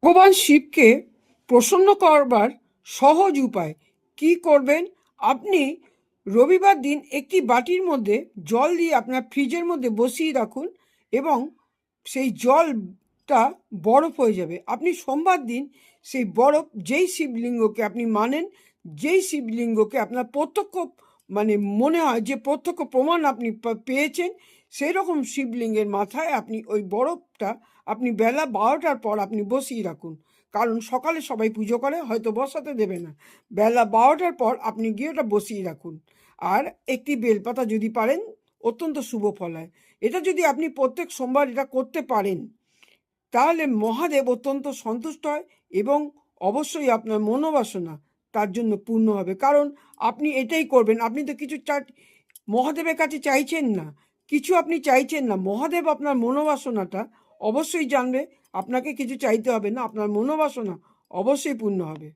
ভগবান শিবকে প্রসন্ন করবার সহজ উপায় কি করবেন? আপনি রবিবার দিন একটি বাটির মধ্যে জল দিয়ে আপনার ফ্রিজের মধ্যে বসিয়ে রাখুন এবং সেই জলটা বরফ হয়ে যাবে। আপনি সোমবার দিন সেই বরফ, যেই শিবলিঙ্গকে আপনি মানেন, যেই শিবলিঙ্গকে আপনার প্রত্যক্ষ মনে হয় যে প্রত্যক্ষ প্রমাণ আপনি পেয়েছেন, সেই রকম শিবলিঙ্গের মাথায় আপনি ওই বরফটা আপনি বেলা 12টার পর আপনি বসিয়ে রাখুন। কারণ সকালে সবাই পুজো করে, হয়তো বসাতে দেবে না। বেলা 12টার পর আপনি গিয়ে ওটা বসিয়ে রাখুন। আর একটি বেলপাতা যদি পারেন, অত্যন্ত শুভ ফল হয়। এটা যদি আপনি প্রত্যেক সোমবার এটা করতে পারেন, তাহলে মহাদেব অত্যন্ত সন্তুষ্ট হয় এবং অবশ্যই আপনার মনোবাসনা তার জন্য পূর্ণ হবে। কারণ আপনি এটাই করবেন, আপনি তো কিছু মহাদেবের কাছে চাইছেন না, কিছু আপনি চাইছেন না। মহাদেব আপনার মনোবাসনাটা অবশ্যই জানবে, আপনাকে কিছু চাইতে হবে না, আপনার মনোবাসনা অবশ্যই পূর্ণ হবে।